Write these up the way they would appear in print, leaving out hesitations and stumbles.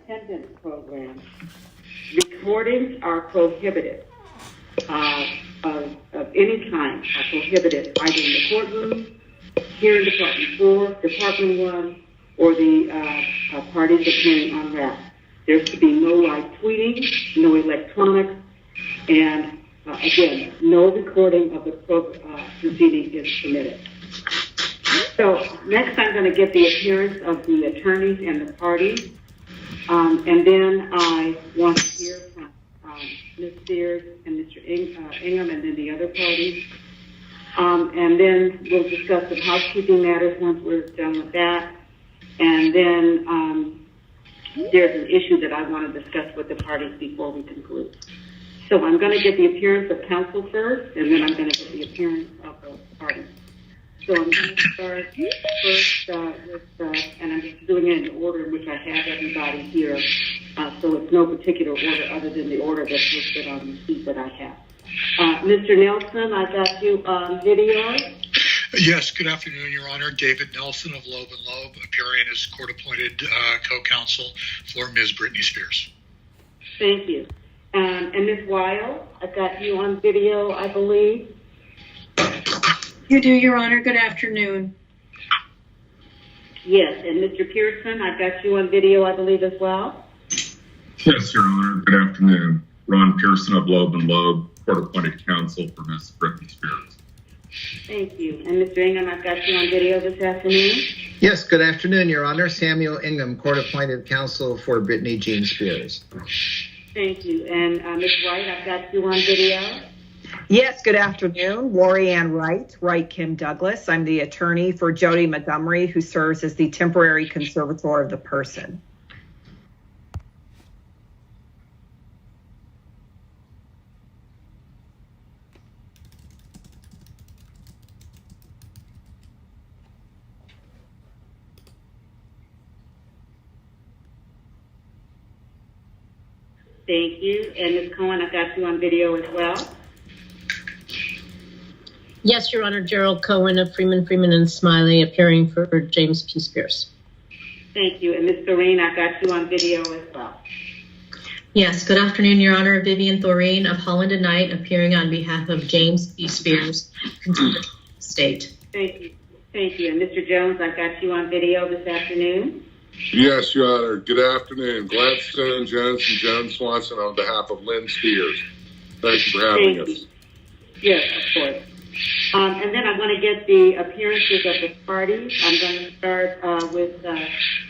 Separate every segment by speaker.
Speaker 1: attendance program, recordings are prohibited of any kind, are prohibited either in the courtroom, here in Department 4, Department 1, or the parties appearing on rap. There's to be no live tweeting, no electronics, and again, no recording of the proceeding is permitted. So next I'm going to get the appearance of the attorneys and the parties, and then I want to hear from Ms. Spears and Mr. Ingham and then the other parties. And then we'll discuss some housekeeping matters once we're done with that. And then there's an issue that I want to discuss with the parties before we conclude. So I'm going to get the appearance of counsel first, and then I'm going to get the appearance of the parties. So I'm going to start first with, and I'm just doing it in the order in which I have everybody here. So it's no particular order other than the order that's listed on the sheet that I have. Mr. Nelson, I got you on video.
Speaker 2: Yes, good afternoon, Your Honor. David Nelson of Loeb & Loeb, appearing as court-appointed co-counsel for Ms. Britney Spears.
Speaker 1: Thank you. And Ms. Weil, I've got you on video, I believe.
Speaker 3: You do, Your Honor. Good afternoon.
Speaker 1: Yes, and Mr. Pearson, I've got you on video, I believe, as well.
Speaker 4: Yes, Your Honor. Good afternoon. Ron Pearson of Loeb & Loeb, court-appointed counsel for Ms. Britney Spears.
Speaker 1: Thank you. And Mr. Ingham, I've got you on video this afternoon.
Speaker 5: Yes, good afternoon, Your Honor. Samuel Ingham, court-appointed counsel for Britney Jean Spears.
Speaker 1: Thank you. And Ms. Wright, I've got you on video.
Speaker 6: Yes, good afternoon. Lori Ann Wright, Wright Kim Douglas. I'm the attorney for Jody Montgomery, who serves as the temporary conservator of the person.
Speaker 1: Thank you. And Ms. Cohen, I've got you on video as well.
Speaker 7: Yes, Your Honor. Gerald Cohen of Freeman and Smiley, appearing for James P. Spears.
Speaker 1: Thank you. And Ms. Thoreen, I've got you on video as well.
Speaker 8: Yes, good afternoon, Your Honor. Vivian Thoreen of Holland & Knight, appearing on behalf of James P. Spears, State.
Speaker 1: Thank you. Thank you. And Mr. Jones, I've got you on video this afternoon.
Speaker 9: Yes, Your Honor. Good afternoon. Gladstone, Jones, and Jones Swanson on behalf of Lynn Spears. Thank you for having us.
Speaker 1: Yes, of course. And then I'm going to get the appearances of the parties. I'm going to start with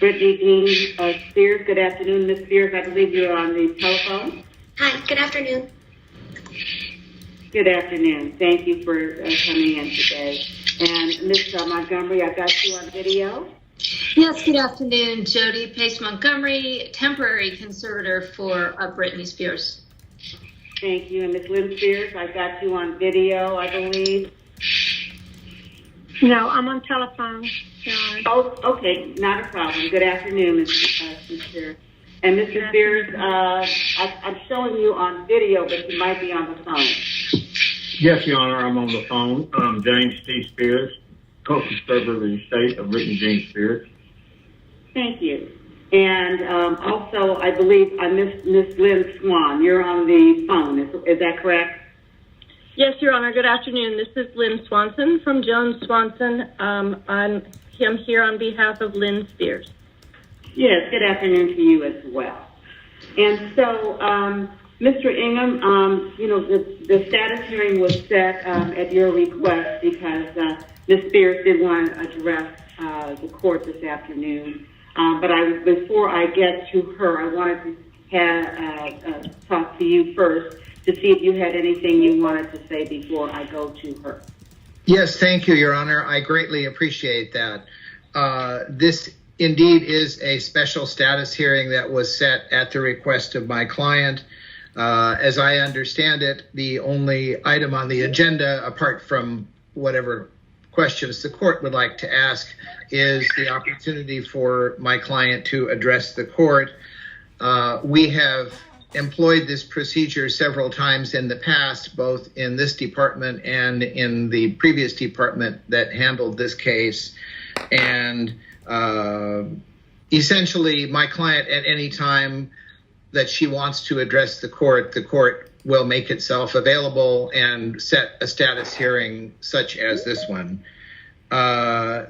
Speaker 1: Britney Jean Spears. Good afternoon, Ms. Spears. I believe you're on the telephone.
Speaker 10: Hi, good afternoon.
Speaker 1: Good afternoon. Thank you for coming in today. And Ms. Montgomery, I've got you on video.
Speaker 8: Yes, good afternoon. Jody Pace Montgomery, temporary conservator for Britney Spears.
Speaker 1: Thank you. And Ms. Lynn Spears, I've got you on video, I believe.
Speaker 3: No, I'm on telephone.
Speaker 1: Oh, okay. Not a problem. Good afternoon, Ms. Spears. And Mr. Spears, I'm showing you on video, but you might be on the phone.
Speaker 11: Yes, Your Honor, I'm on the phone. James T. Spears, co-conservator of the estate of Britney Jean Spears.
Speaker 1: Thank you. And also, I believe Miss Lynn Swan, you're on the phone. Is that correct?
Speaker 12: Yes, Your Honor. Good afternoon. This is Lynn Swanson from Jones Swanson. I'm here on behalf of Lynn Spears.
Speaker 1: Yes, good afternoon to you as well. And so, Mr. Ingham, the status hearing was set at your request because Ms. Spears did want to address the court this afternoon. But before I get to her, I wanted to talk to you first to see if you had anything you wanted to say before I go to her.
Speaker 5: Yes, thank you, Your Honor. I greatly appreciate that. This indeed is a special status hearing that was set at the request of my client. As I understand it, the only item on the agenda, apart from whatever questions the court would like to ask, is the opportunity for my client to address the court. We have employed this procedure several times in the past, both in this department and in the previous department that handled this case. And essentially, my client, at any time that she wants to address the court will make itself available and set a status hearing such as this one.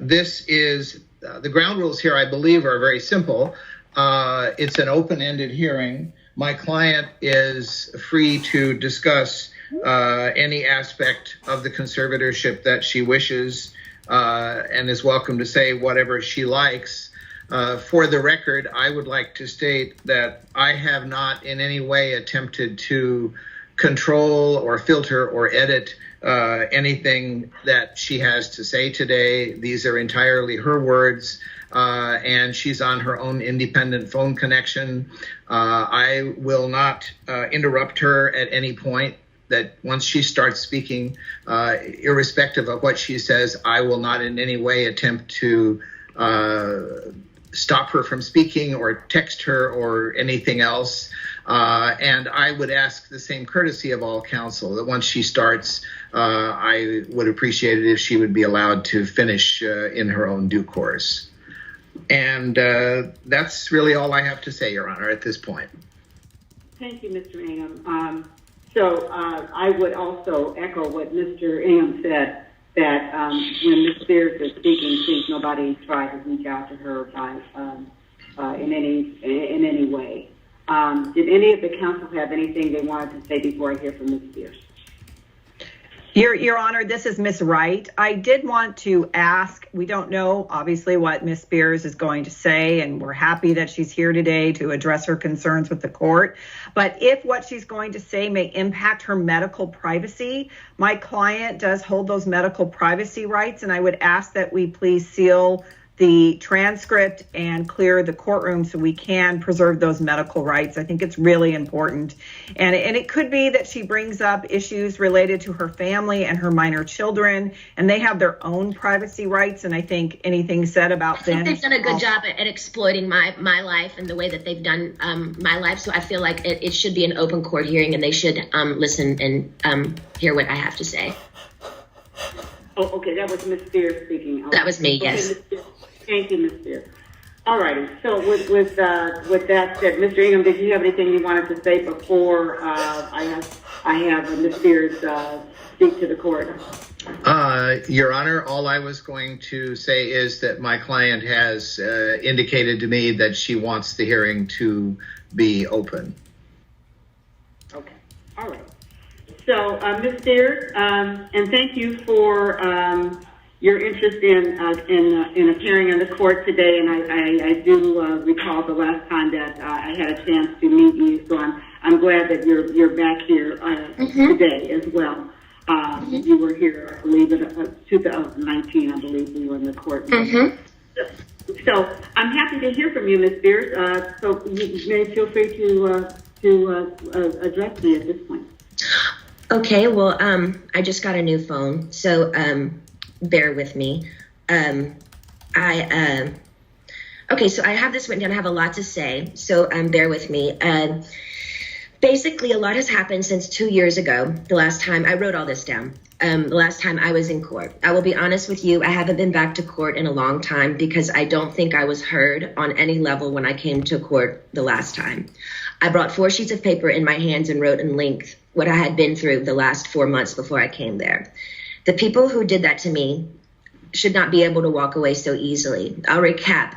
Speaker 5: This is the ground rules here, I believe, are very simple. It's an open-ended hearing. My client is free to discuss any aspect of the conservatorship that she wishes and is welcome to say whatever she likes. For the record, I would like to state that I have not in any way attempted to control or filter or edit anything that she has to say today. These are entirely her words, and she's on her own independent phone connection. I will not interrupt her at any point. That once she starts speaking, irrespective of what she says, I will not in any way attempt to stop her from speaking or text her or anything else. And I would ask the same courtesy of all counsel that once she starts, I would appreciate it if she would be allowed to finish in her own due course. And that's really all I have to say, Your Honor, at this point.
Speaker 1: Thank you, Mr. Ingham. So I would also echo what Mr. Ingham said, that when Ms. Spears is speaking, please nobody try to reach out to her by, in any way. Did any of the counsel have anything they wanted to say before I hear from Ms. Spears?
Speaker 6: Your Honor, this is Ms. Wright. I did want to ask, we don't know, obviously, what Ms. Spears is going to say, and we're happy that she's here today to address her concerns with the court. But if what she's going to say may impact her medical privacy, my client does hold those medical privacy rights, and I would ask that we please seal the transcript and clear the courtroom so we can preserve those medical rights. I think it's really important. And it could be that she brings up issues related to her family and her minor children, and they have their own privacy rights. And I think anything said about them.
Speaker 10: They've done a good job at exploiting my life and the way that they've done my life. So I feel like it should be an open court hearing, and they should listen and hear what I have to say.
Speaker 1: Oh, okay, that was Ms. Spears speaking.
Speaker 10: That was me, yes.
Speaker 1: Okay, thank you, Ms. Spears. All righty. So with that said, Mr. Ingham, did you have anything you wanted to say before I have Ms. Spears speak to the court?
Speaker 5: Your Honor, all I was going to say is that my client has indicated to me that she wants the hearing to be open.
Speaker 1: Okay. All right. So, Ms. Spears, and thank you for your interest in appearing in the court today. And I do recall the last time that I had a chance to meet you. So I'm glad that you're back here today as well. You were here, I believe, in 2019. I believe we were in the court. So I'm happy to hear from you, Ms. Spears. So you may feel free to address me at this point.
Speaker 10: Okay, well, I just got a new phone, so bear with me. Okay, so I have this written down. I have a lot to say, so bear with me. Basically, a lot has happened since 2 years ago, the last time I wrote all this down. The last time I was in court. I will be honest with you, I haven't been back to court in a long time because I don't think I was heard on any level when I came to court the last time. I brought 4 sheets of paper in my hands and wrote in length what I had been through the last 4 months before I came there. The people who did that to me should not be able to walk away so easily. I'll recap.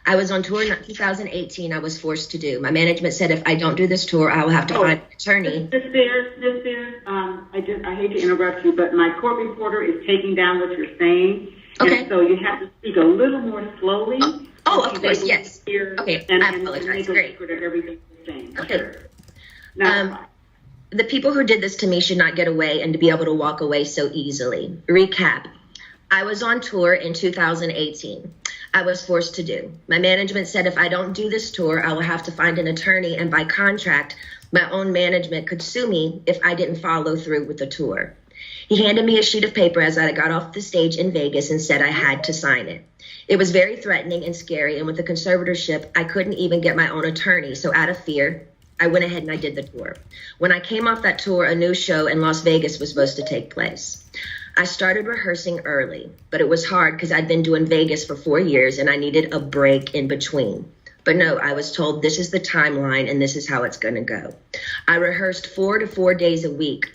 Speaker 10: I was on tour in 2018. I was forced to do. My management said if I don't do this tour, I will have to find an attorney.
Speaker 1: Ms. Spears, I hate to interrupt you, but my court reporter is taking down what you're saying.
Speaker 10: Okay.
Speaker 1: And so you have to speak a little more slowly.
Speaker 10: Oh, of course, yes.
Speaker 1: Okay,
Speaker 10: I apologize. Great.
Speaker 1: Everything you're saying.
Speaker 10: Okay.
Speaker 1: Sure. Now,
Speaker 10: the people who did this to me should not get away and to be able to walk away so easily. Recap. I was on tour in 2018. I was forced to do. My management said if I don't do this tour, I will have to find an attorney, and by contract, my own management could sue me if I didn't follow through with the tour. He handed me a sheet of paper as I got off the stage in Vegas and said I had to sign it. It was very threatening and scary, and with the conservatorship, I couldn't even get my own attorney, so out of fear, I went ahead and I did the tour. When I came off that tour, a new show in Las Vegas was supposed to take place. I started rehearsing early, but it was hard because I'd been doing Vegas for 4 years and I needed a break in between. But no, I was told this is the timeline and this is how it's going to go. I rehearsed 4 to 4 days a week,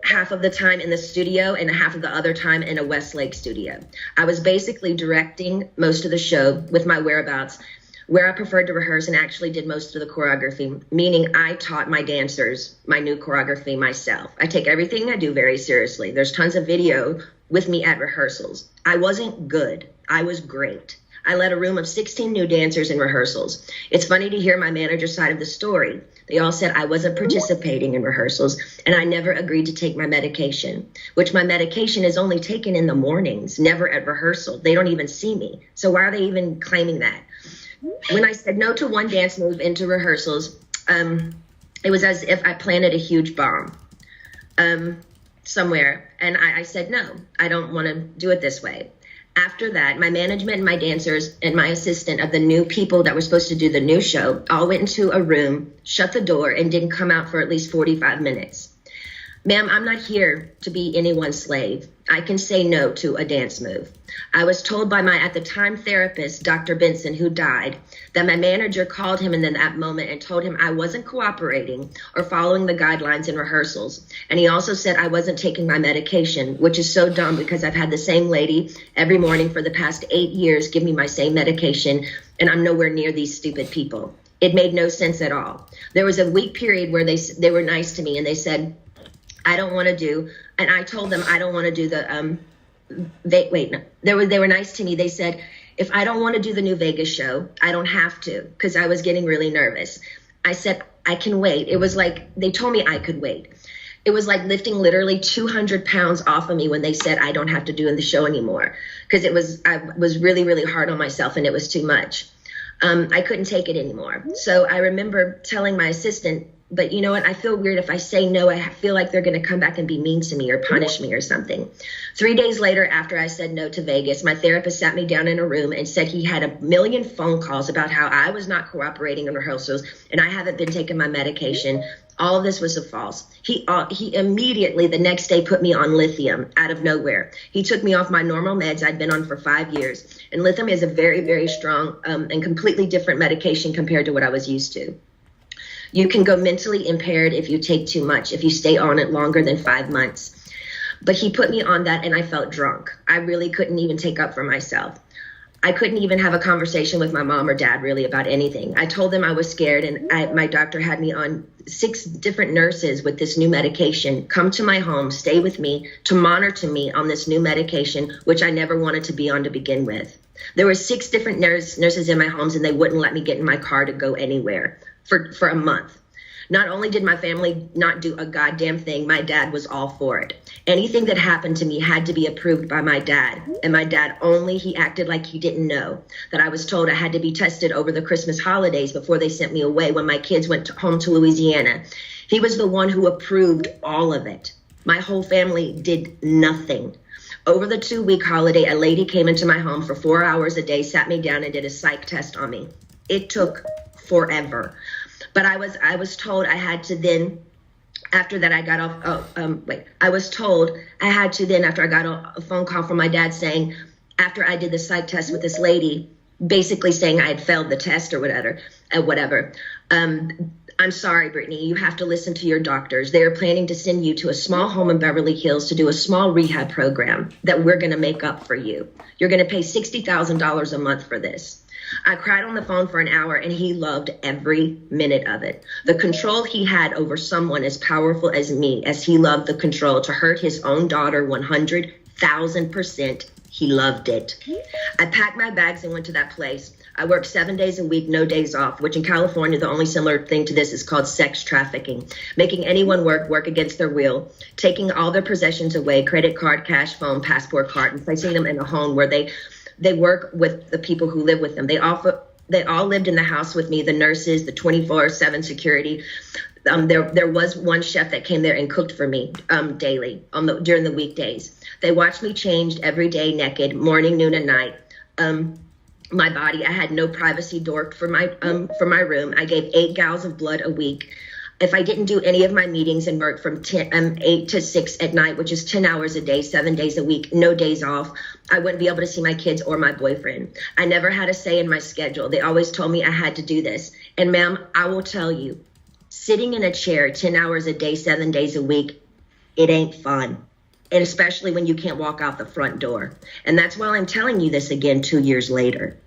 Speaker 10: half of the time in the studio and half of the other time in a Westlake studio. I was basically directing most of the show with my whereabouts, where I preferred to rehearse, and actually did most of the choreography, meaning I taught my dancers my new choreography myself. I take everything I do very seriously. There's tons of video with me at rehearsals. I wasn't good. I was great. I led a room of 16 new dancers in rehearsals. It's funny to hear my manager's side of the story. They all said I wasn't participating in rehearsals and I never agreed to take my medication, which my medication is only taken in the mornings, never at rehearsal. They don't even see me. So why are they even claiming that? When I said no to one dance move into rehearsals, it was as if I planted a huge bomb somewhere. And I said, no, I don't want to do it this way. After that, my management and my dancers and my assistant of the new people that were supposed to do the new show all went into a room, shut the door, and didn't come out for at least 45 minutes. Ma'am, I'm not here to be anyone's slave. I can say no to a dance move. I was told by my, at the time, therapist, Dr. Benson, who died, that my manager called him in that moment and told him I wasn't cooperating or following the guidelines in rehearsals. And he also said I wasn't taking my medication, which is so dumb because I've had the same lady every morning for the past 8 years give me my same medication, and I'm nowhere near these stupid people. It made no sense at all. There was a week period where they were nice to me and they said, I don't want to do, and I told them I don't want to do the, they were nice to me. They said, if I don't want to do the new Vegas show, I don't have to, because I was getting really nervous. I said, I can wait. It was like, they told me I could wait. It was like lifting literally 200 pounds off of me when they said I don't have to do the show anymore, because I was really, really hard on myself and it was too much. I couldn't take it anymore. So I remember telling my assistant, but you know what? I feel weird if I say no. I feel like they're going to come back and be mean to me or punish me or something. 3 days later, after I said no to Vegas, my therapist sat me down in a room and said he had a million phone calls about how I was not cooperating in rehearsals and I haven't been taking my medication. All of this was a false. He immediately the next day put me on lithium out of nowhere. He took me off my normal meds I'd been on for 5 years. And lithium is a very, very strong and completely different medication compared to what I was used to. You can go mentally impaired if you take too much, if you stay on it longer than 5 months. But he put me on that and I felt drunk. I really couldn't even take up for myself. I couldn't even have a conversation with my mom or dad really about anything. I told them I was scared and my doctor had me on 6 different nurses with this new medication come to my home, stay with me, to monitor me on this new medication, which I never wanted to be on to begin with. There were 6 different nurses in my homes and they wouldn't let me get in my car to go anywhere for a month. Not only did my family not do a goddamn thing, my dad was all for it. Anything that happened to me had to be approved by my dad. And my dad he acted like he didn't know that I was told I had to be tested over the Christmas holidays before they sent me away when my kids went home to Louisiana. He was the one who approved all of it. My whole family did nothing. Over the 2-week holiday, a lady came into my home for 4 hours a day, sat me down and did a psych test on me. It took forever. But I was told I had to then, after that I got off, I was told I had to then, after I got a phone call from my dad saying, after I did the psych test with this lady, basically saying I had failed the test or whatever. I'm sorry, Brittany, you have to listen to your doctors. They are planning to send you to a small home in Beverly Hills to do a small rehab program that we're going to make up for you. You're going to pay $60,000 a month for this. I cried on the phone for an hour and he loved every minute of it. The control he had over someone as powerful as me, as he loved the control to hurt his own daughter 100,000%, he loved it. I packed my bags and went to that place. I worked 7 days a week, no days off, which in California, the only similar thing to this is called sex trafficking, making anyone work against their will, taking all their possessions away, credit card, cash, phone, passport card, and placing them in a home where they work with the people who live with them. They all lived in the house with me, the nurses, the 24/7 security. There was one chef that came there and cooked for me daily during the weekdays. They watched me changed every day, naked, morning, noon, and night. My body, I had no privacy door for my room. I gave 8 gallons of blood a week. if I didn't do any of my meetings and work from 8 to 6 at night, which is 10 hours a day, 7 days a week, no days off, I wouldn't be able to see my kids or my boyfriend. I never had a say in my schedule. They always told me I had to do this. And ma'am, I will tell you, sitting in a chair 10 hours a day, 7 days a week, it ain't fun. And especially when you can't walk out the front door. And that's why I'm telling you this again 2 years later.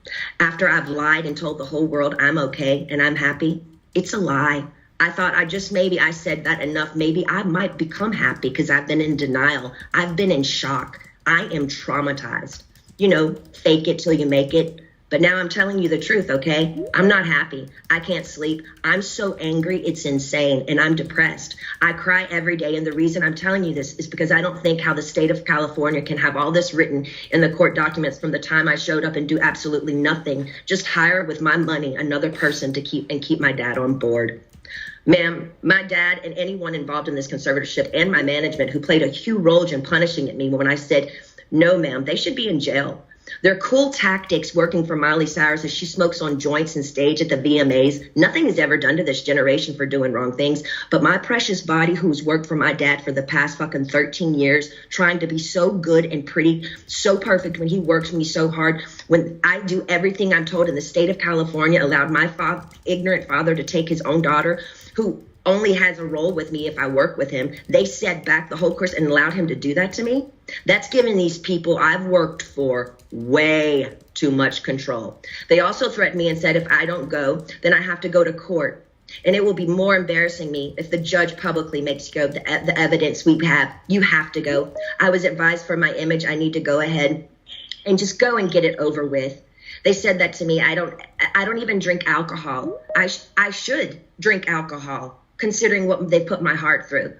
Speaker 10: After I've lied and told the whole world I'm okay and I'm happy, it's a lie. I thought I said that enough. Maybe I might become happy because I've been in denial. I've been in shock. I am traumatized. You know, fake it till you make it. But now I'm telling you the truth, okay? I'm not happy. I can't sleep. I'm so angry, it's insane, and I'm depressed. I cry every day, and the reason I'm telling you this is because I don't think how the state of California can have all this written in the court documents from the time I showed up and do absolutely nothing, just hire with my money another person to keep my dad on board. Ma'am, my dad and anyone involved in this conservatorship and my management who played a huge role in punishing at me when I said, no, ma'am, they should be in jail. Their cool tactics working for Miley Cyrus as she smokes on joints and stage at the VMAs. Nothing is ever done to this generation for doing wrong things. But my precious body, who's worked for my dad for the past fucking 13 years, trying to be so good and pretty, so perfect when he works for me so hard, when I do everything I'm told in the state of California, allowed my ignorant father to take his own daughter, who only has a role with me if I work with him. They set back the whole course and allowed him to do that to me. That's given these people I've worked for way too much control. They also threatened me and said if I don't go, then I have to go to court. And it will be more embarrassing me if the judge publicly makes you go the evidence we have. You have to go. I was advised for my image, I need to go ahead and just go and get it over with. They said that to me. I don't even drink alcohol. I should drink alcohol, considering what they put my heart through.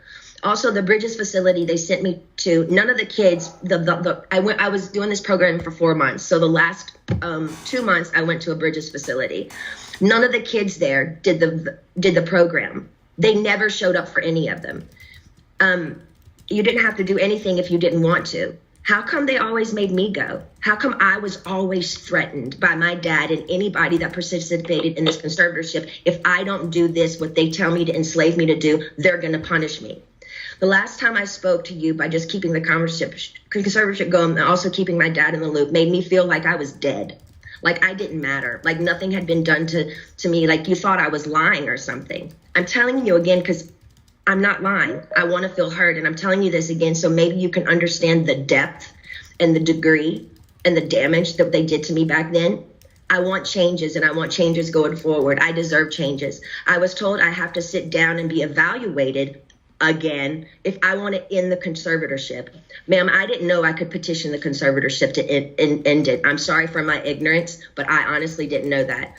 Speaker 10: Also, the Bridges facility they sent me to, none of the kids, I was doing this program for 4 months. So the last 2 months I went to a Bridges facility. None of the kids there did the program. They never showed up for any of them. You didn't have to do anything if you didn't want to. How come they always made me go? How come I was always threatened by my dad and anybody that participated in this conservatorship? If I don't do this, what they tell me to enslave me to do, they're going to punish me. The last time I spoke to you by just keeping the conservatorship going and also keeping my dad in the loop made me feel like I was dead, like I didn't matter, like nothing had been done to me, like you thought I was lying or something. I'm telling you again because I'm not lying. I want to feel heard, and I'm telling you this again so maybe you can understand the depth and the degree and the damage that they did to me back then. I want changes, and I want changes going forward. I deserve changes. I was told I have to sit down and be evaluated again if I want to end the conservatorship. Ma'am, I didn't know I could petition the conservatorship to end it. I'm sorry for my ignorance, but I honestly didn't know that.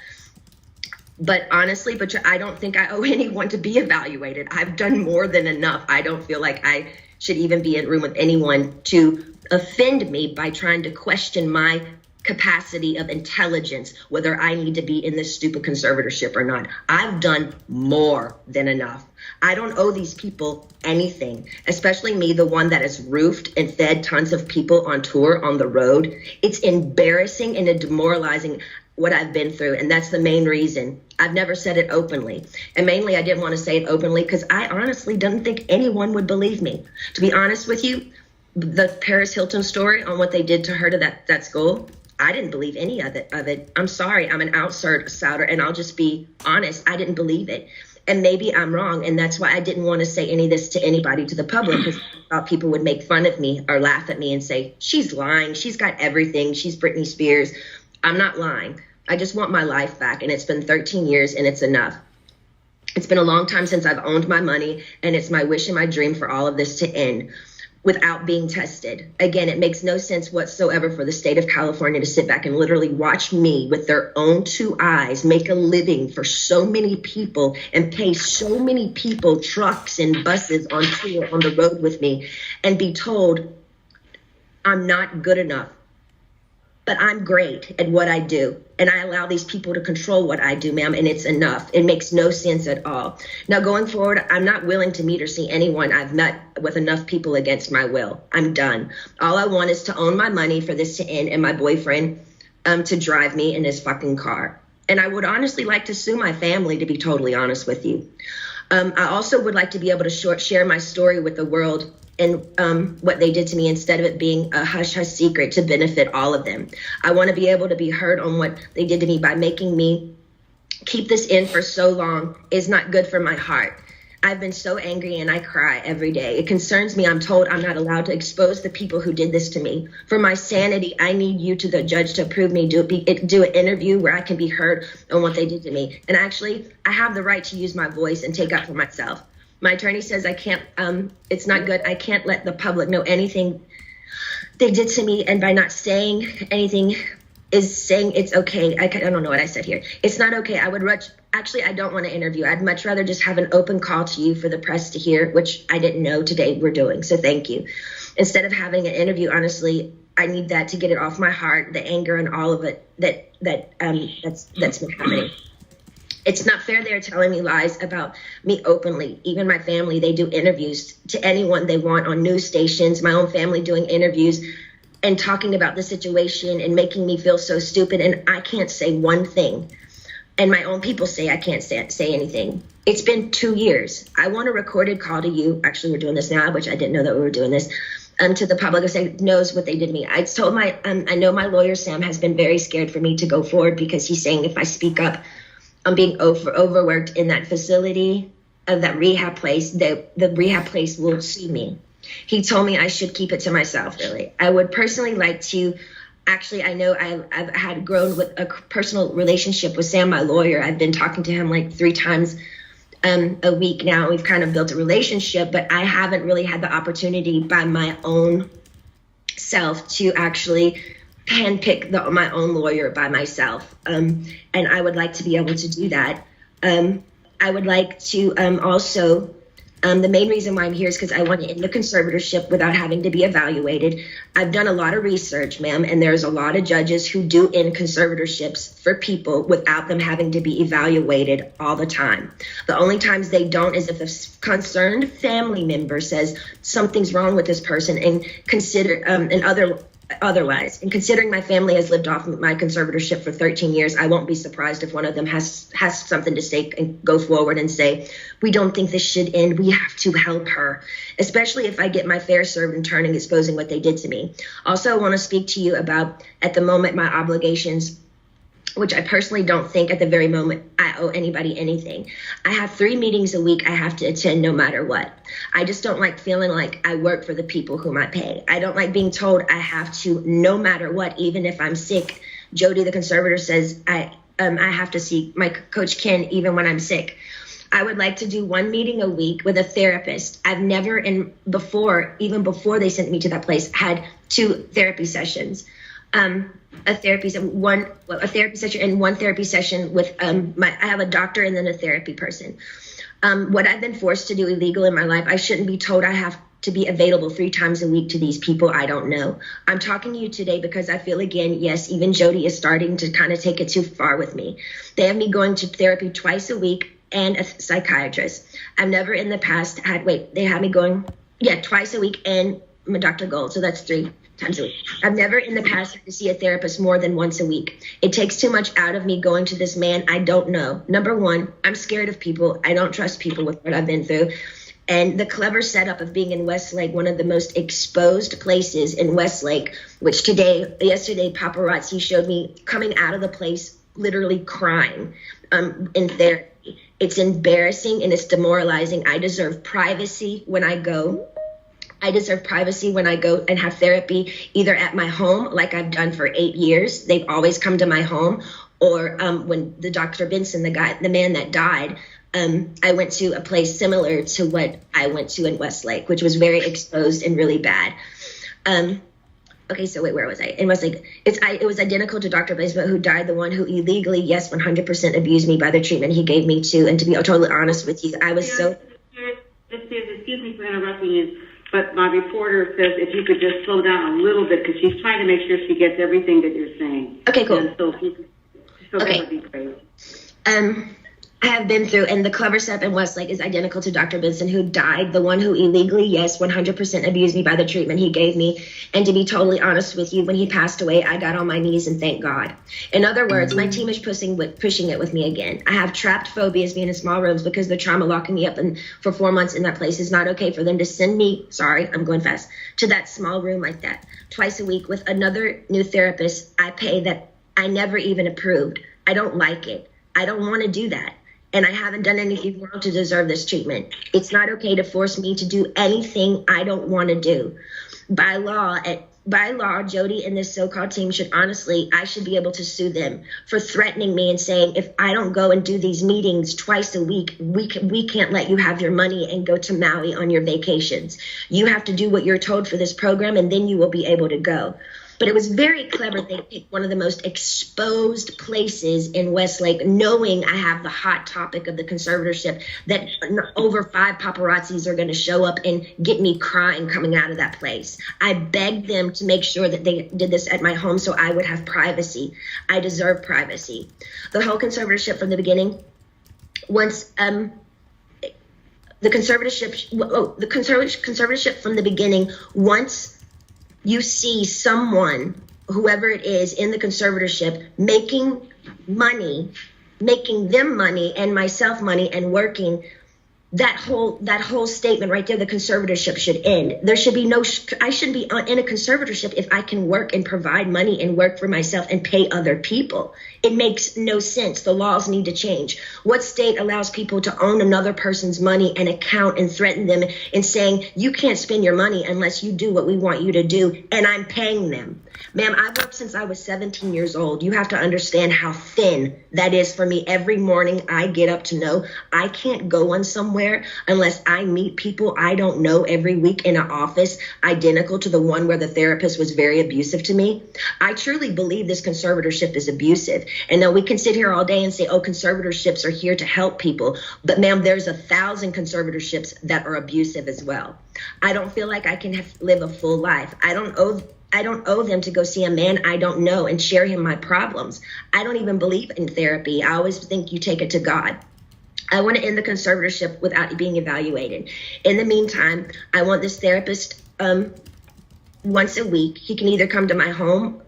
Speaker 10: But honestly, I don't think I owe anyone to be evaluated. I've done more than enough. I don't feel like I should even be in a room with anyone to offend me by trying to question my capacity of intelligence, whether I need to be in this stupid conservatorship or not. I've done more than enough. I don't owe these people anything, especially me, the one that has roofed and fed tons of people on tour on the road. It's embarrassing and demoralizing what I've been through, and that's the main reason. I've never said it openly, and mainly I didn't want to say it openly because I honestly didn't think anyone would believe me. To be honest with you, the Paris Hilton story on what they did to her to that school, I didn't believe any of it. I'm sorry, I'm an outsider, and I'll just be honest, I didn't believe it. And maybe I'm wrong, and that's why I didn't want to say any of this to anybody, to the public, because I thought people would make fun of me or laugh at me and say, she's lying, she's got everything, she's Britney Spears. I'm not lying. I just want my life back, and it's been 13 years, and it's enough. It's been a long time since I've owned my money, and it's my wish and my dream for all of this to end without being tested. Again, it makes no sense whatsoever for the state of California to sit back and literally watch me with their own 2 eyes make a living for so many people and pay so many people trucks and buses on tour on the road with me and be told I'm not good enough. But I'm great at what I do, and I allow these people to control what I do, ma'am, and it's enough. It makes no sense at all. Now, going forward, I'm not willing to meet or see anyone I've met with enough people against my will. I'm done. All I want is to own my money for this to end and my boyfriend to drive me in his fucking car. And I would honestly like to sue my family, to be totally honest with you. I also would like to be able to share my story with the world and what they did to me, instead of it being a hush-hush secret to benefit all of them. I want to be able to be heard on what they did to me. By making me keep this in for so long is not good for my heart. I've been so angry and I cry every day. It concerns me. I'm told I'm not allowed to expose the people who did this to me. For my sanity, I need you, to the judge, to approve me, do an interview where I can be heard on what they did to me. And actually, I have the right to use my voice and take up for myself. My attorney says I can't, it's not good. I can't let the public know anything they did to me. And by not saying anything is saying it's okay. I don't know what I said here. It's not okay. Actually, I don't want to interview. I'd much rather just have an open call to you for the press to hear, which I didn't know today we're doing. So thank you. Instead of having an interview, honestly, I need that to get it off my heart, the anger and all of it that's been happening. It's not fair they're telling me lies about me openly. Even my family, they do interviews to anyone they want on news stations. My own family doing interviews and talking about the situation and making me feel so stupid. And I can't say one thing. And my own people say I can't say anything. It's been 2 years. I want a recorded call to you. Actually, we're doing this now, which I didn't know that we were doing this. To the public who knows what they did to me. I told I know my lawyer, Sam, has been very scared for me to go forward because he's saying if I speak up, I'm being overworked in that facility, of that rehab place, the rehab place will sue me. He told me I should keep it to myself, really. I would personally like to. Actually, I know I've had grown with a personal relationship with Sam, my lawyer. I've been talking to him like 3 times a week now. We've kind of built a relationship, but I haven't really had the opportunity by my own self to actually handpick my own lawyer by myself. And I would like to be able to do that. I would like to also... the main reason why I'm here is because I want to end the conservatorship without having to be evaluated. I've done a lot of research, ma'am, and there's a lot of judges who do end conservatorships for people without them having to be evaluated all the time. The only times they don't is if a concerned family member says something's wrong with this person and otherwise. And considering my family has lived off my conservatorship for 13 years, I won't be surprised if one of them has something to say and go forward and say, we don't think this should end. We have to help her, especially if I get my fair served in turning, exposing what they did to me. Also, I want to speak to you about, at the moment, my obligations, which I personally don't think at the very moment I owe anybody anything. I have 3 meetings a week I have to attend no matter what. I just don't like feeling like I work for the people whom I pay. I don't like being told I have to no matter what, even if I'm sick. Jody, the conservator, says I have to see my coach Ken even when I'm sick. I would like to do 1 meeting a week with a therapist. I've never, even before they sent me to that place, had 2 therapy sessions. A therapy session and 1 therapy session with I have a doctor and then a therapy person. What I've been forced to do illegal in my life, I shouldn't be told I have to be available 3 times a week to these people I don't know. I'm talking to you today because I feel, again, yes, even Jody is starting to kind of take it too far with me. They have me going to therapy twice a week and a psychiatrist. I've never in the past they had me going, twice a week and Dr. Gold, so that's 3 times a week. I've never in the past had to see a therapist more than once a week. It takes too much out of me going to this man I don't know. Number 1, I'm scared of people. I don't trust people with what I've been through. And the clever setup of being in Westlake, one of the most exposed places in Westlake, which yesterday, paparazzi showed me coming out of the place literally crying in therapy. It's embarrassing and it's demoralizing. I deserve privacy when I go. I deserve privacy when I go and have therapy, either at my home, like I've done for 8 years. They've always come to my home. Or when the Dr. Benson, the man that died, I went to a place similar to what I went to in Westlake, which was very exposed and really bad. Okay, so wait, where was I? In Westlake, it was identical to Dr. Benson, who died, the one who illegally, 100% abused me by the treatment he gave me too. And to be totally honest with you, I was so...
Speaker 1: Excuse me for interrupting you. But my reporter says if you could just slow down a little bit because she's trying to make sure she gets everything that you're saying.
Speaker 10: Okay, cool.
Speaker 1: And so that would be great.
Speaker 10: I have been through, and the Clever Step in Westlake is identical to Dr. Benson, who died, the one who illegally, yes, 100% abused me by the treatment he gave me. And to be totally honest with you, when he passed away, I got on my knees and thanked God. In other words, my team is pushing it with me again. I have trapped phobias being in small rooms because the trauma locking me up for 4 months in that place. Is not okay for them to send me, sorry, I'm going fast, to that small room like that twice a week with another new therapist I pay that I never even approved. I don't like it. I don't want to do that. And I haven't done anything wrong to deserve this treatment. It's not okay to force me to do anything I don't want to do. By law, Jody and this so-called team I should be able to sue them for threatening me and saying, if I don't go and do these meetings twice a week, we can't let you have your money and go to Maui on your vacations. You have to do what you're told for this program, and then you will be able to go. But it was very clever. They picked one of the most exposed places in Westlake, knowing I have the hot topic of the conservatorship, that over 5 paparazzis are going to show up and get me crying coming out of that place. I begged them to make sure that they did this at my home so I would have privacy. I deserve privacy. The whole conservatorship from the beginning, once the conservatorship from the beginning, once you see someone, whoever it is in the conservatorship, making them money and myself money and working, that whole statement right there, the conservatorship should end. There should be I shouldn't be in a conservatorship if I can work and provide money and work for myself and pay other people. It makes no sense. The laws need to change. What state allows people to own another person's money and account and threaten them and saying, you can't spend your money unless you do what we want you to do, and I'm paying them? Ma'am, I've worked since I was 17 years old. You have to understand how thin that is for me. Every morning I get up to know I can't go on somewhere unless I meet people I don't know every week in an office identical to the one where the therapist was very abusive to me. I truly believe this conservatorship is abusive. And now we can sit here all day and say, oh, conservatorships are here to help people. But ma'am, there's 1,000 conservatorships that are abusive as well. I don't feel like I can live a full life. I don't owe them to go see a man I don't know and share him my problems. I don't even believe in therapy. I always think you take it to God. I want to end the conservatorship without being evaluated. In the meantime, I want this therapist once a week. He can either come to my home.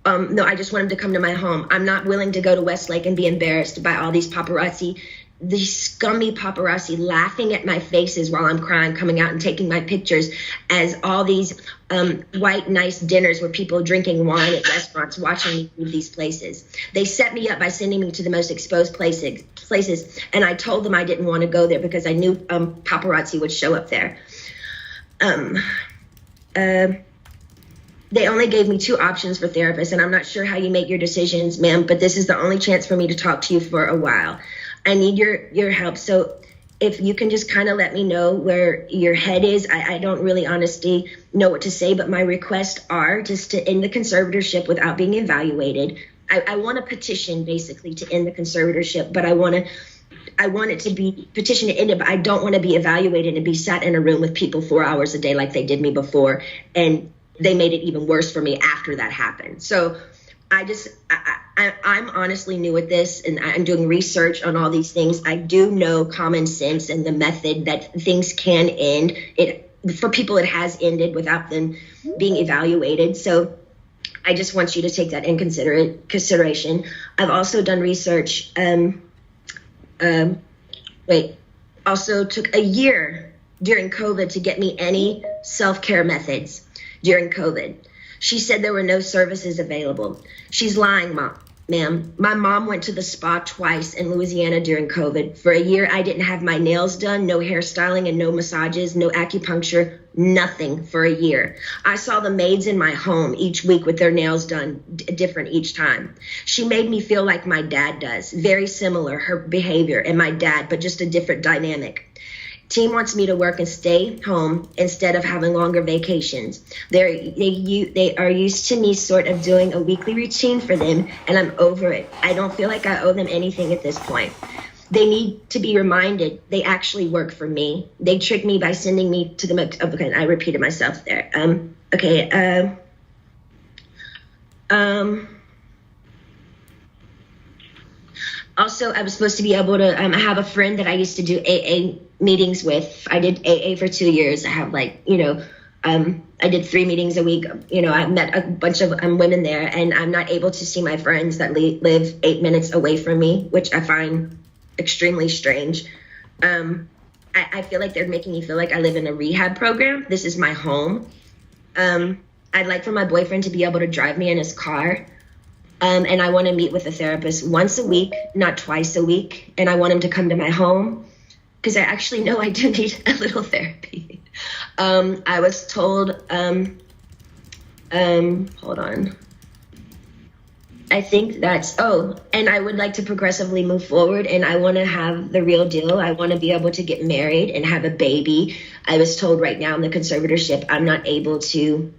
Speaker 10: No, I just want him to come to my home. I'm not willing to go to Westlake and be embarrassed by all these paparazzi, these scummy paparazzi laughing at my faces while I'm crying, coming out and taking my pictures as all these white, nice dinners where people drinking wine at restaurants, watching me leave these places. They set me up by sending me to the most exposed places, and I told them I didn't want to go there because I knew paparazzi would show up there. They only gave me 2 options for therapists, and I'm not sure how you make your decisions, ma'am, but this is the only chance for me to talk to you for a while. I need your help. So if you can just kind of let me know where your head is. I don't really honestly know what to say, but my requests are just to end the conservatorship without being evaluated. I want a petition basically to end the conservatorship, but I want it to be petitioned to end it, but I don't want to be evaluated and be sat in a room with people 4 hours a day like they did me before. And they made it even worse for me after that happened. So I'm honestly new at this, and I'm doing research on all these things. I do know common sense and the method that things can end. For people, it has ended without them being evaluated. So I just want you to take that in consideration. I've also done research. Also took a year during COVID to get me any self-care methods during COVID. She said there were no services available. She's lying, ma'am. My mom went to the spa twice in Louisiana during COVID. For a year, I didn't have my nails done, no hairstyling and no massages, no acupuncture, nothing for a year. I saw the maids in my home each week with their nails done different each time. She made me feel like my dad does, very similar, her behavior and my dad, but just a different dynamic. Team wants me to work and stay home instead of having longer vacations. They are used to me sort of doing a weekly routine for them, and I'm over it. I don't feel like I owe them anything at this point. They need to be reminded they actually work for me. They tricked me by sending me to the, okay, I repeated myself there. Also, I was supposed to be able to, I have a friend that I used to do AA meetings with. I did AA for 2 years. I have I did 3 meetings a week. I met a bunch of women there, and I'm not able to see my friends that live 8 minutes away from me, which I find extremely strange. I feel like they're making me feel like I live in a rehab program. This is my home. I'd like for my boyfriend to be able to drive me in his car. And I want to meet with a therapist once a week, not twice a week. And I want him to come to my home because I actually know I do need a little therapy. I was told, hold on. I think and I would like to progressively move forward, and I want to have the real deal. I want to be able to get married and have a baby. I was told right now in the conservatorship, I'm not able to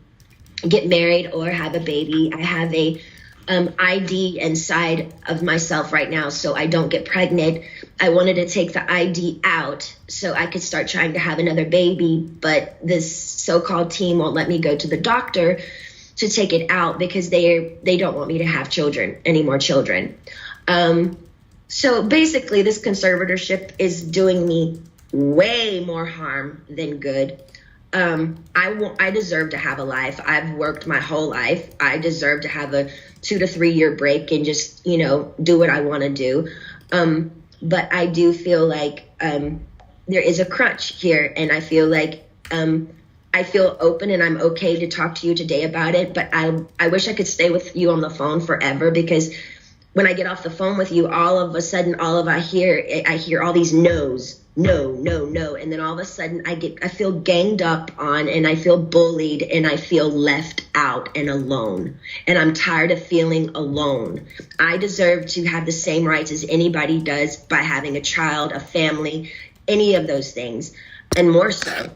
Speaker 10: get married or have a baby. I have a ID inside of myself right now, so I don't get pregnant. I wanted to take the ID out so I could start trying to have another baby, but this so-called team won't let me go to the doctor to take it out because they don't want me to have any more children. So basically, this conservatorship is doing me way more harm than good. I deserve to have a life. I've worked my whole life. I deserve to have a 2 to 3 year break and just, do what I want to do. But I do feel like there is a crunch here, and I feel like I feel open and I'm okay to talk to you today about it. But I wish I could stay with you on the phone forever, because when I get off the phone with you, all of a sudden, I hear all these no's. No. And then all of a sudden I feel ganged up on, and I feel bullied, and I feel left out and alone. And I'm tired of feeling alone. I deserve to have the same rights as anybody does by having a child, a family, any of those things, and more so.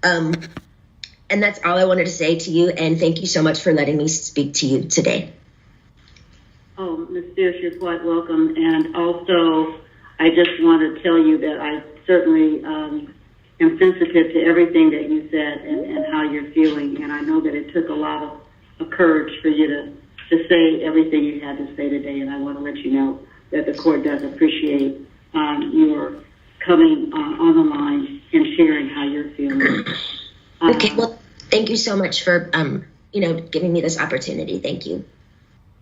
Speaker 10: And that's all I wanted to say to you. And thank you so much for letting me speak to you today.
Speaker 1: Oh, Ms. Spears, you're quite welcome. And also, I just want to tell you that I certainly am sensitive to everything that you said and how you're feeling. And I know that it took a lot of courage for you to say everything you had to say today. And I want to let you know that the court does appreciate your coming on the line and sharing how you're feeling.
Speaker 10: Okay, well, thank you so much for, giving me this opportunity. Thank you.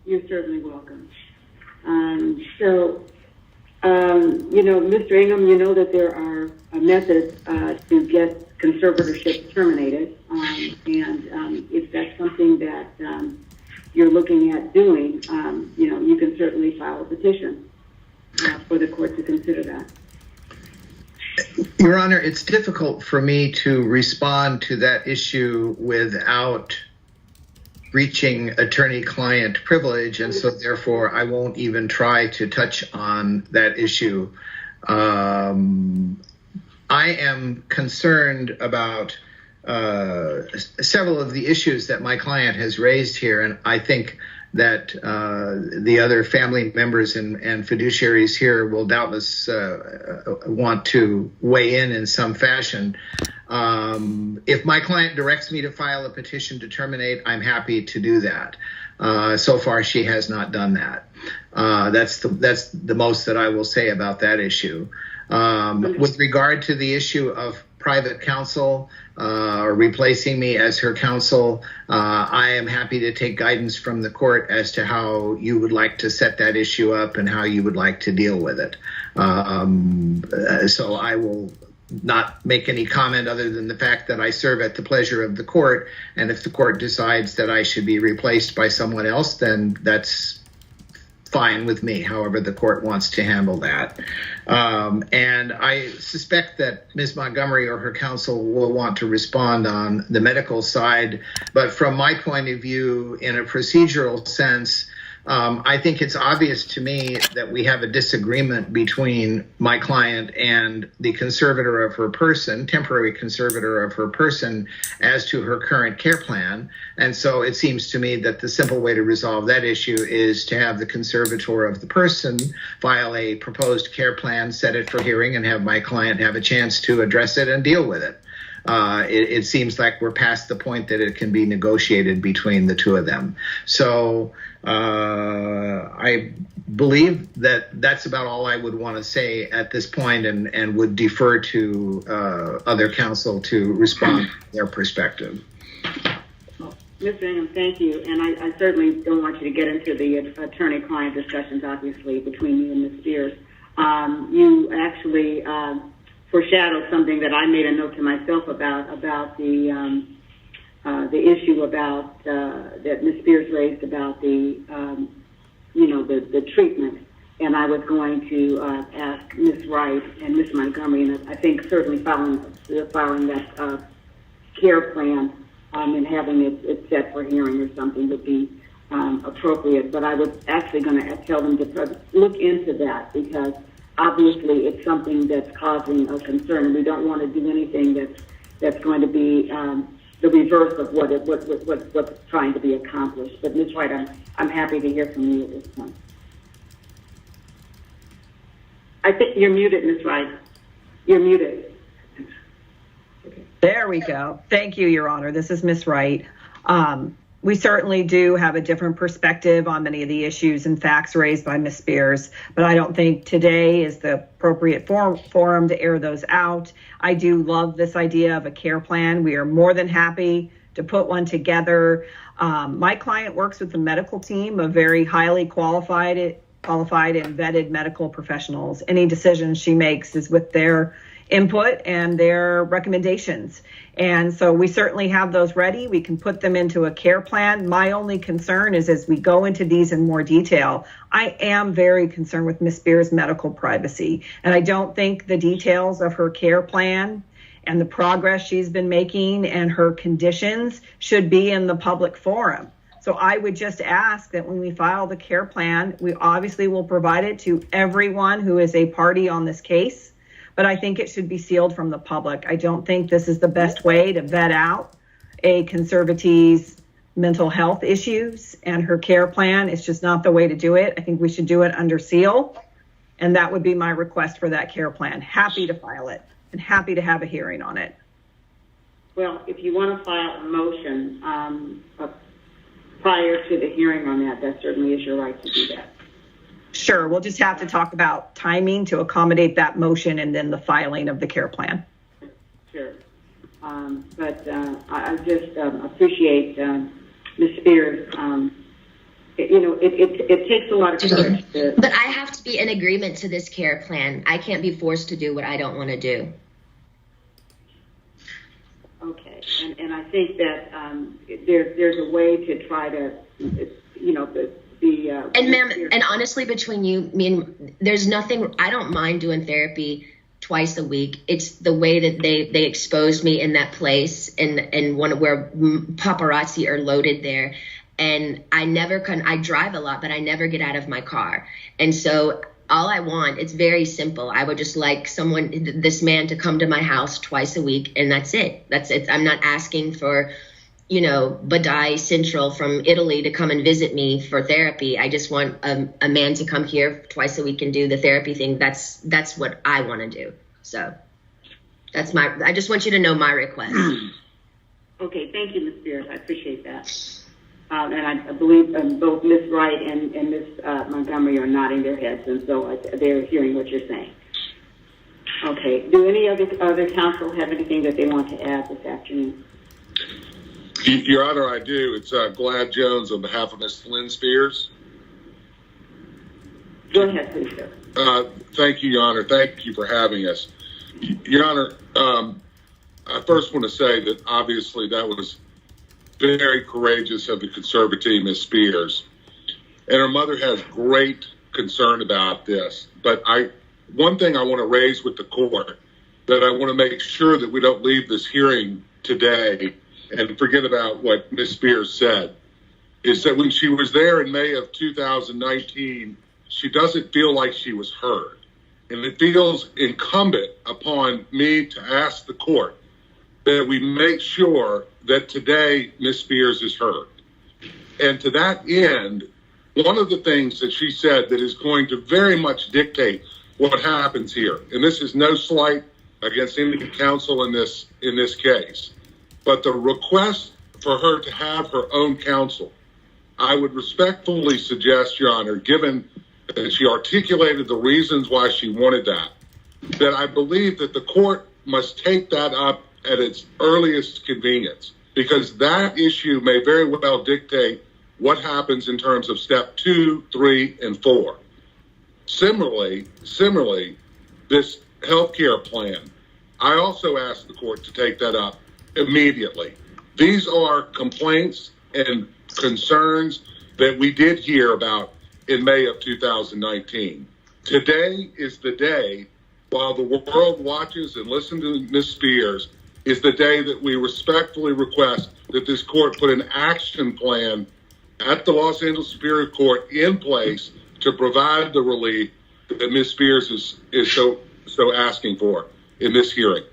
Speaker 1: You're certainly welcome. Mr. Ingham, you know that there are methods to get conservatorship terminated. If that's something that you're looking at doing, you can certainly file a petition for the court to consider that.
Speaker 5: Your Honor, it's difficult for me to respond to that issue without reaching attorney-client privilege, and so therefore I won't even try to touch on that issue. I am concerned about several of the issues that my client has raised here, and I think that the other family members and fiduciaries here will doubtless want to weigh in some fashion. If my client directs me to file a petition to terminate, I'm happy to do that. So far, she has not done that. That's the most that I will say about that issue. With regard to the issue of private counsel or replacing me as her counsel, I am happy to take guidance from the court as to how you would like to set that issue up and how you would like to deal with it. So I will not make any comment other than the fact that I serve at the pleasure of the court, and if the court decides that I should be replaced by someone else, then that's fine with me, however the court wants to handle that. And I suspect that Ms. Montgomery or her counsel will want to respond on the medical side, but from my point of view, in a procedural sense, I think it's obvious to me that we have a disagreement between my client and the conservator of her person, temporary conservator of her person, as to her current care plan. And so it seems to me that the simple way to resolve that issue is to have the conservator of the person file a proposed care plan, set it for hearing, and have my client have a chance to address it and deal with it. it seems like we're past the point that it can be negotiated between the two of them. So I believe that that's about all I would want to say at this point, and would defer to other counsel to respond to their perspective.
Speaker 1: Mr. Ingham, thank you. And I certainly don't want you to get into the attorney-client discussions, obviously, between you and Ms. Spears. You actually foreshadowed something that I made a note to myself about the issue about that Ms. Spears raised about the treatment. And I was going to ask Ms. Wright and Ms. Montgomery, and I think certainly following that care plan and having it set for hearing or something would be appropriate. But I was actually going to tell them to look into that, because obviously it's something that's causing a concern, and we don't want to do anything that's going to be the reverse of what's trying to be accomplished. But Ms. Wright, I'm happy to hear from you at this point. I think you're muted, Ms. Wright. You're muted.
Speaker 6: There we go. Thank you, Your Honor. This is Ms. Wright. We certainly do have a different perspective on many of the issues and facts raised by Ms. Spears, but I don't think today is the appropriate forum to air those out. I do love this idea of a care plan. We are more than happy to put one together. My client works with the medical team of very highly qualified and vetted medical professionals. Any decision she makes is with their input and their recommendations. And so we certainly have those ready. We can put them into a care plan. My only concern is, as we go into these in more detail, I am very concerned with Ms. Spears' medical privacy. And I don't think the details of her care plan and the progress she's been making and her conditions should be in the public forum. So I would just ask that when we file the care plan, we obviously will provide it to everyone who is a party on this case. But I think it should be sealed from the public. I don't think this is the best way to vet out a conservatee's mental health issues and her care plan. It's just not the way to do it. I think we should do it under seal. And that would be my request for that care plan. Happy to file it and happy to have a hearing on it.
Speaker 1: Well, if you want to file a motion prior to the hearing on that certainly is your right to do that.
Speaker 6: Sure, we'll just have to talk about timing to accommodate that motion and then the filing of the care plan.
Speaker 1: Sure. But I just appreciate Ms. Spears. It takes a lot of courage.
Speaker 10: But I have to be in agreement to this care plan. I can't be forced to do what I don't want to do.
Speaker 1: Okay, and I think that there's a way to try to,
Speaker 10: and ma'am, and honestly, between you, there's nothing. I don't mind doing therapy twice a week. It's the way that they exposed me in that place, and where paparazzi are loaded there, and I drive a lot, but I never get out of my car, and so all I want, it's very simple. I would just like this man to come to my house twice a week, and that's it. That's it. I'm not asking for, Badai Central from Italy to come and visit me for therapy. I just want a man to come here twice a week and do the therapy thing. That's what I want to do. So I just want you to know my request.
Speaker 1: Okay, thank you, Ms. Spears. I appreciate that. And I believe both Ms. Wright and Ms. Montgomery are nodding their heads, and so they're hearing what you're saying. Okay, do any other counsel have anything that they want to add this afternoon?
Speaker 9: Your Honor, I do. It's Glad Jones on behalf of Ms. Lynn Spears.
Speaker 1: Go ahead, please, sir.
Speaker 9: Thank you, Your Honor. Thank you for having us. Your Honor, I first want to say that obviously that was very courageous of the conservatee, Ms. Spears. And her mother has great concern about this. But one thing I want to raise with the court, that I want to make sure that we don't leave this hearing today and forget about what Ms. Spears said, is that when she was there in May of 2019, she doesn't feel like she was heard. And it feels incumbent upon me to ask the court that we make sure that today Ms. Spears is heard. And to that end, one of the things that she said that is going to very much dictate what happens here, and this is no slight against any counsel in this case. But the request for her to have her own counsel, I would respectfully suggest, Your Honor, given that she articulated the reasons why she wanted that I believe that the court must take that up at its earliest convenience, because that issue may very well dictate what happens in terms of step 2, 3, and 4. Similarly, this healthcare plan, I also asked the court to take that up immediately. These are complaints and concerns that we did hear about in May of 2019. Today is the day, while the world watches and listens to Ms. Spears, is the day that we respectfully request that this court put an action plan at the Los Angeles Superior Court in place to provide the relief that Ms. Spears is so asking for in this hearing.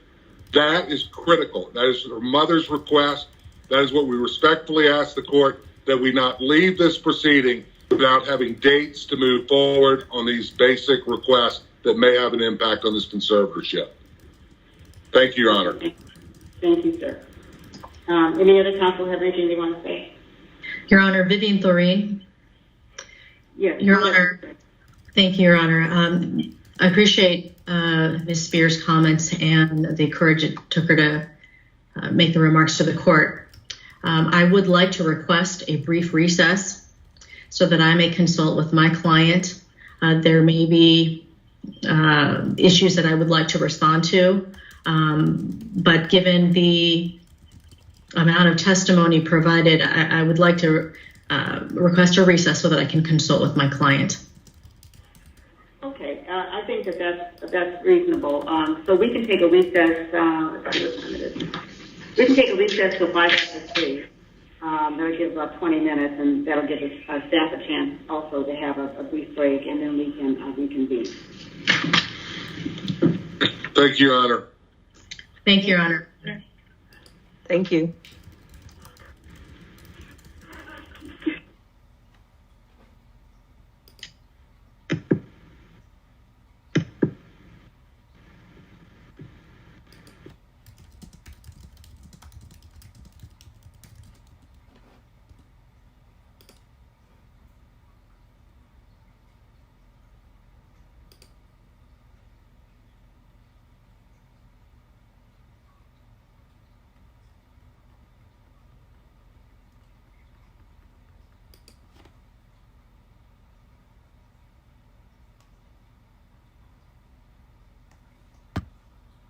Speaker 9: That is critical. That is her mother's request. That is what we respectfully ask the court, that we not leave this proceeding without having dates to move forward on these basic requests that may have an impact on this conservatorship. Thank you, Your Honor.
Speaker 1: Thank you, sir. Any other counsel have anything they want to say?
Speaker 8: Your Honor, Vivian Thoreen.
Speaker 1: Yes.
Speaker 8: Your Honor. Thank you, Your Honor. I appreciate Ms. Spears' comments and the courage it took her to make the remarks to the court. I would like to request a brief recess so that I may consult with my client. There may be issues that I would like to respond to, but given the amount of testimony provided, I would like to request a recess so that I can consult with my client.
Speaker 1: Okay, I think that's reasonable. So we can take a recess. Let's see what time it is. We can take a recess till 5:03. That'll give about 20 minutes, and that'll give us staff a chance also to have a brief break, and then we can reconvene.
Speaker 9: Thank you, Your Honor.
Speaker 8: Thank you, Your Honor.
Speaker 6: Thank you.